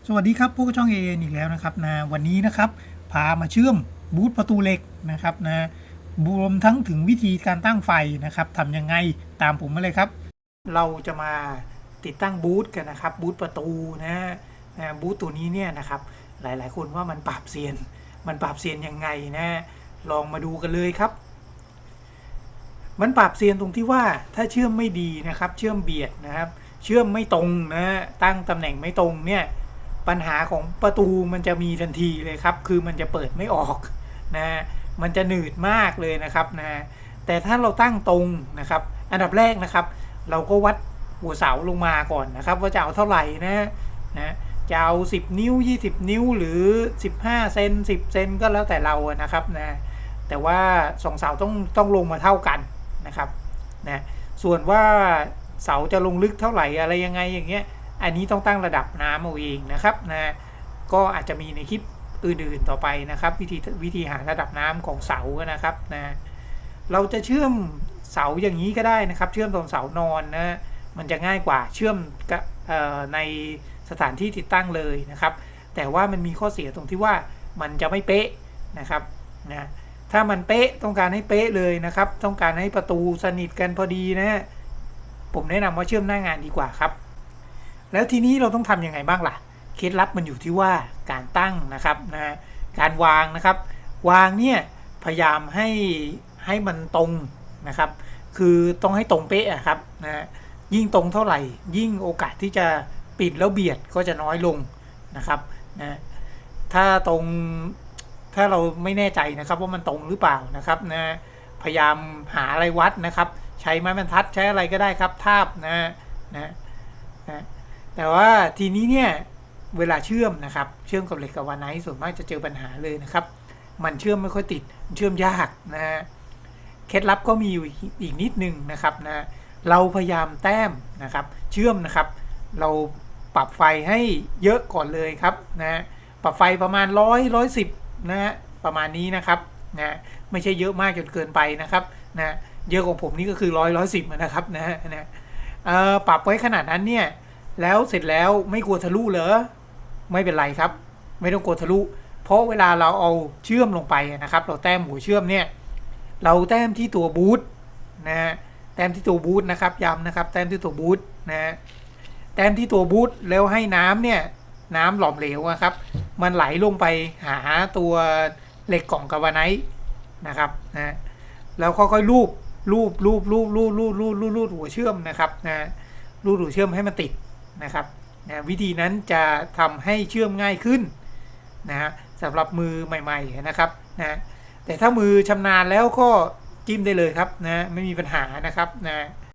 สวัสดีครับพวกช่องเออีกแล้วนะครับนะวันนี้นะครับพามาเชื่อมบูทประตูเหล็กนะครับนะรวมทั้งถึงวิธีการตั้งไฟนะครับทำยังไงตามผมมาเลยครับเราจะมาติดตั้งบูทกันนะครับบูทประตูนะบูทตัวนี้เนี่ยนะครับหลายๆคนว่ามันปราบเซียนยังไงนะลองมาดูกันเลยครับมันปราบเซียนตรงที่ว่าถ้าเชื่อมไม่ดีนะครับเชื่อมเบียดนะครับเชื่อมไม่ตรงนะตั้งตำแหน่งไม่ตรงเนี่ยปัญหาของประตูมันจะมีทันทีเลยครับคือมันจะเปิดไม่ออกนะมันจะหนืดมากเลยนะครับนะแต่ถ้าเราตั้งตรงนะครับอันดับแรกนะครับเราก็วัดหัวเสาลงมาก่อนนะครับว่าจะเอาเท่าไหร่นะจะเอา10นิ้ว20นิ้วหรือ15เซน10เซนก็แล้วแต่เรานะครับนะแต่ว่า2เสาต้องลงมาเท่ากันนะครับนะส่วนว่าเสาจะลงลึกเท่าไหร่อะไรยังไงอย่างเงี้ยอันนี้ต้องตั้งระดับน้ำเอาเองนะครับนะก็อาจจะมีในคลิปอื่นๆต่อไปนะครับวิธีหาระดับน้ำของเสานะครับนะเราจะเชื่อมเสาอย่างนี้ก็ได้นะครับเชื่อมตรงเสานอนนะมันจะง่ายกว่าเชื่อมในสถานที่ติดตั้งเลยนะครับแต่ว่ามันมีข้อเสียตรงที่ว่ามันจะไม่เป๊ะนะครับนะถ้ามันเป๊ะต้องการให้เป๊ะเลยนะครับต้องการให้ประตูสนิทกันพอดีนะผมแนะนำว่าเชื่อมหน้างานดีกว่าครับแล้วทีนี้เราต้องทำยังไงบ้างล่ะเคล็ดลับมันอยู่ที่ว่าการตั้งนะครับนะการวางนะครับวางเนี่ยพยายามให้มันตรงนะครับคือต้องให้ตรงเป๊ะครับนะยิ่งตรงเท่าไหร่ยิ่งโอกาสที่จะปิดแล้วเบียดก็จะน้อยลงนะครับนะถ้าตรงถ้าเราไม่แน่ใจนะครับว่ามันตรงหรือเปล่านะครับนะพยายามหาอะไรวัดนะครับใช้ไม้บรรทัดใช้อะไรก็ได้ครับทาบนะแต่ว่าทีนี้เนี่ยเวลาเชื่อมนะครับเชื่อมกับเหล็กกับวาไนท์ส่วนมากจะเจอปัญหาเลยนะครับมันเชื่อมไม่ค่อยติดเชื่อมยากนะฮะเคล็ดลับก็มีอยู่อีกนิดนึงนะครับนะเราพยายามแต้มนะครับเชื่อมนะครับเราปรับไฟให้เยอะก่อนเลยครับนะปรับไฟประมาณ110นะฮะประมาณนี้นะครับนะไม่ใช่เยอะมากจนเกินไปนะครับนะเยอะของผมนี่ก็คือ110นะครับนะปรับไว้ขนาดนั้นเนี่ยแล้วเสร็จแล้วไม่กลัวทะลุเหรอไม่เป็นไรครับไม่ต้องกลัวทะลุเพราะเวลาเราเอาเชื่อมลงไปนะครับเราแต้มหัวเชื่อมเนี่ยเราแต้มที่ตัวบูทนะแต้มที่ตัวบูทนะครับย้ำนะครับแต้มที่ตัวบูทนะแต้มที่ตัวบูทแล้วให้น้ำเนี่ยน้ำหลอมเหลวครับมันไหลลงไปหาตัวเหล็กกล่องกาวาไนท์นะครับนะแล้วค่อยๆลูบหัวเชื่อมนะครับนะลูบหัวเชื่อมให้มันติดนะครับนะวิธีนั้นจะทำให้เชื่อมง่ายขึ้นนะฮะสำหรับมือใหม่ๆนะครับนะแต่ถ้ามือชำนาญแล้วก็จิ้มได้เลยครับนะไม่มีปัญหานะครับนะ